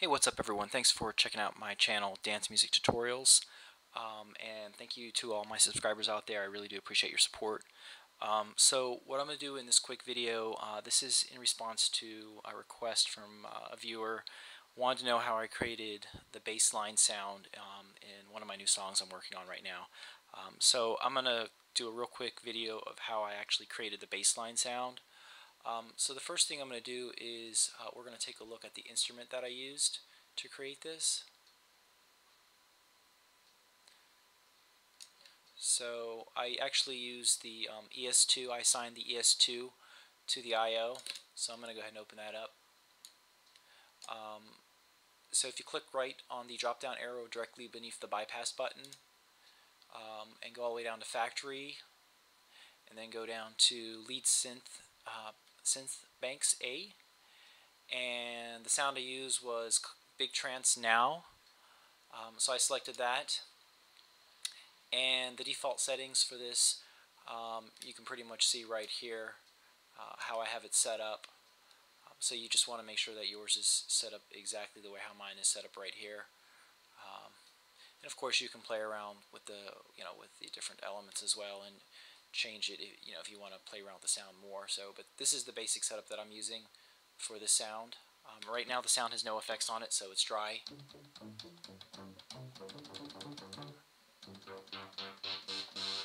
Hey, what's up everyone? Thanks for checking out my channel, Dance Music Tutorials. And thank you to all my subscribers out there. I really do appreciate your support. So what I'm going to do in this quick video, this is in response to a request from a viewer wanted to know how I created the bass line sound in one of my new songs I'm working on right now. So I'm going to do a real quick video of how I actually created the bass line sound. So the first thing I'm going to do is we're going to take a look at the instrument that I used to create this. So I actually used the ES2. I assigned the ES2 to the I/O. So I'm going to go ahead and open that up. So if you click right on the drop down arrow directly beneath the bypass button and go all the way down to factory and then go down to lead synth banks A, and the sound I used was Big Trance Now. So I selected that, and the default settings for this you can pretty much see right here how I have it set up. So you just want to make sure that yours is set up exactly the way how mine is set up right here. And of course you can play around with the different elements as well and change it if you want to play around with the sound more. But this is the basic setup that I'm using for this sound. Right now the sound has no effects on it, so it's dry.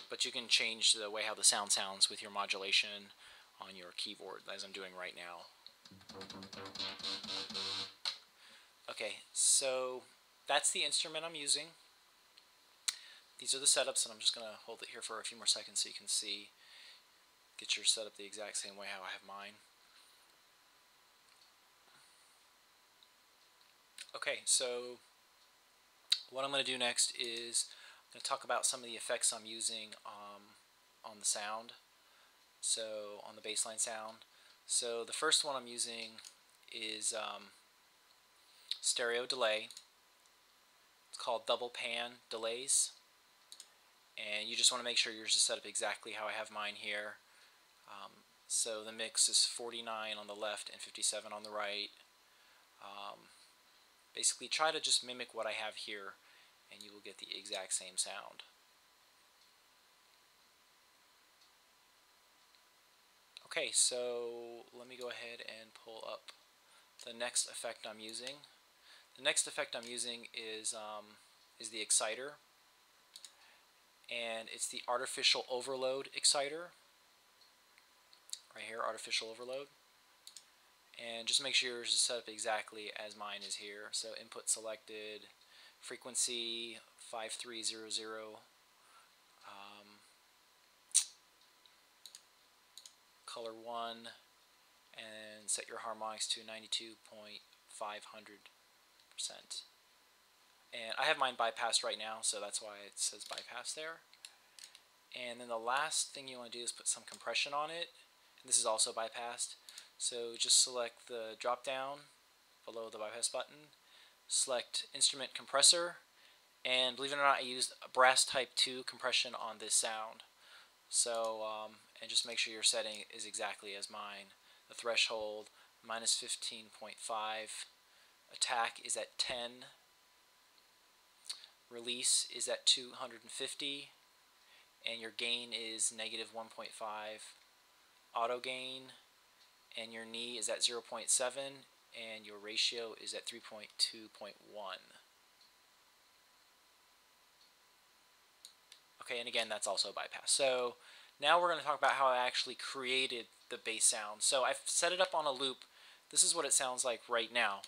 But you can change the way how the sound sounds with your modulation on your keyboard, as I'm doing right now. Okay, so that's the instrument I'm using. These are the setups, and I'm just going to hold it here for a few more seconds so you can see, get your setup the exact same way how I have mine. Okay, so what I'm going to do next is I'm going to talk about some of the effects I'm using on the sound, so on the bassline sound. So the first one I'm using is stereo delay. It's called double pan delays, and you just want to make sure yours is set up exactly how I have mine here. So the mix is 49 on the left and 57 on the right. Basically try to just mimic what I have here and you will get the exact same sound. Okay, so let me go ahead and pull up the next effect I'm using. The next effect I'm using is the exciter, and it's the artificial overload exciter. Right here, artificial overload. And just make sure yours is set up exactly as mine is here. So input selected, frequency 5300, color 1, and set your harmonics to 92.500%. And I have mine bypassed right now, so that's why it says bypass there. And then the last thing you want to do is put some compression on it. And this is also bypassed. So just select the drop down below the bypass button, select instrument compressor, and believe it or not, I used a brass type 2 compression on this sound. So and just make sure your setting is exactly as mine. The threshold minus 15.5, attack is at 10, release is at 250, and your gain is negative 1.5, auto gain, and your knee is at 0.7, and your ratio is at 3.2.1. Okay, and again, that's also bypass. So now we're going to talk about how I actually created the bass sound. So I've set it up on a loop. This is what it sounds like right now.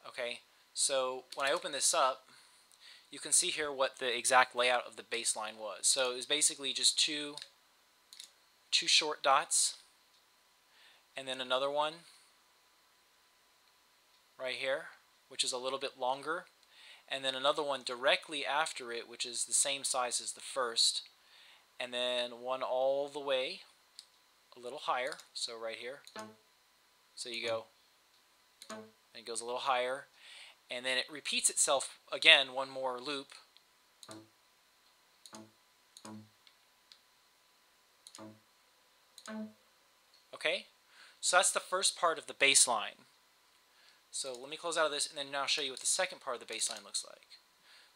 Okay, so when I open this up, you can see here what the exact layout of the bass line was. So it was basically just two short dots, and then another one right here, which is a little bit longer, and then another one directly after it, which is the same size as the first, and then one all the way a little higher, so right here. So you go, and it goes a little higher, and then it repeats itself again, one more loop. Okay, so that's the first part of the bass line. So let me close out of this and then now show you what the second part of the bass line looks like.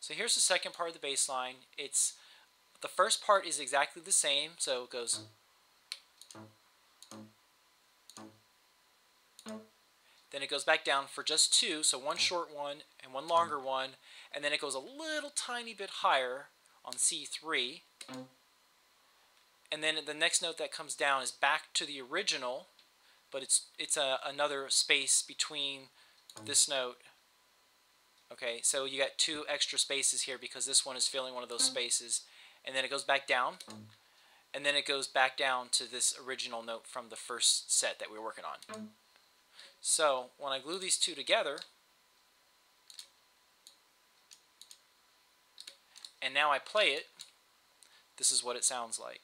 So here's the second part of the bass line. The first part is exactly the same, so it goes. Then it goes back down for just two, so one short one and one longer one, and then it goes a little tiny bit higher on C3. And then the next note that comes down is back to the original, but it's another space between this note. Okay, so you got two extra spaces here because this one is filling one of those spaces. And then it goes back down, and then it goes back down to this original note from the first set that we were working on. So when I glue these two together, and now I play it, this is what it sounds like.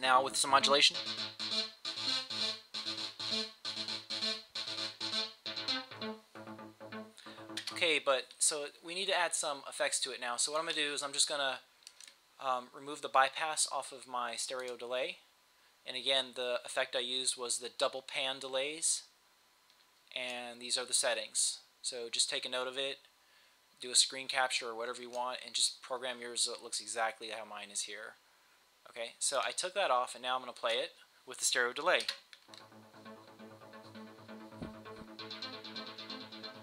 Now with some modulation. Okay, but so we need to add some effects to it now. So what I'm going to do is I'm just going to remove the bypass off of my stereo delay. And again, the effect I used was the double pan delays. And these are the settings. So just take a note of it, do a screen capture or whatever you want, and just program yours so it looks exactly how mine is here. Okay, so I took that off, and now I'm going to play it with the stereo delay.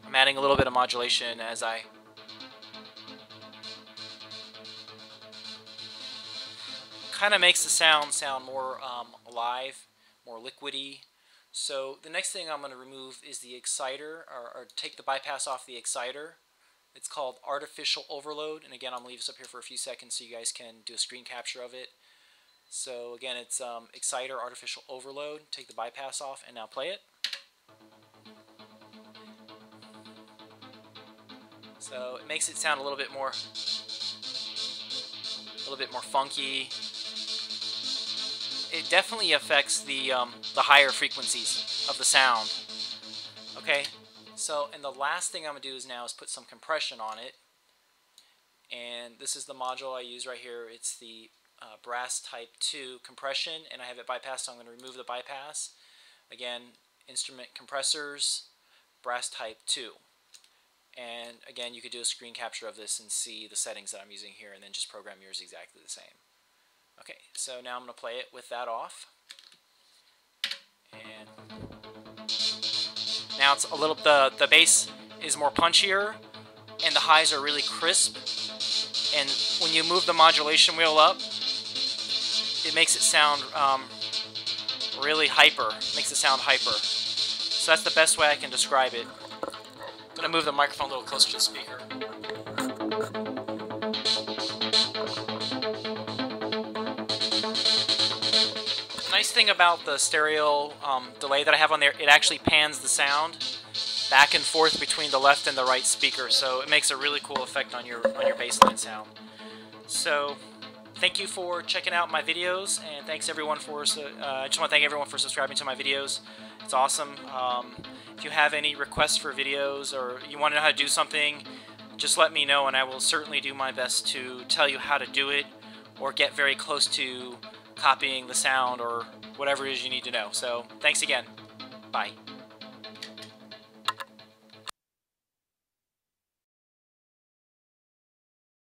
I'm adding a little bit of modulation as I kind of makes the sound more alive, more liquidy. So the next thing I'm going to remove is the exciter, or take the bypass off the exciter. It's called artificial overload, and again I'm going to leave this up here for a few seconds so you guys can do a screen capture of it. So again, it's exciter artificial overload. Take the bypass off and now play it. So it makes it sound a little bit more funky. It definitely affects the higher frequencies of the sound. Okay, so and the last thing I'm gonna do is put some compression on it. And this is the module I use right here. It's the brass type 2 compression, and I have it bypassed, so I'm going to remove the bypass. Again, instrument compressors, brass type 2. And again, you could do a screen capture of this and see the settings that I'm using here, and then just program yours exactly the same. Okay, so now I'm going to play it with that off. And now it's a little, the bass is more punchier, and the highs are really crisp. And when you move the modulation wheel up, it makes it sound really hyper. It makes it sound hyper. So that's the best way I can describe it. I'm going to move the microphone a little closer to the speaker. The nice thing about the stereo delay that I have on there, it actually pans the sound back and forth between the left and the right speaker, so it makes a really cool effect on your bassline sound. So thank you for checking out my videos, and thanks everyone for I just want to thank everyone for subscribing to my videos. It's awesome. If you have any requests for videos, or you want to know how to do something, just let me know, and I will certainly do my best to tell you how to do it, or get very close to copying the sound, or whatever it is you need to know. So thanks again. Bye.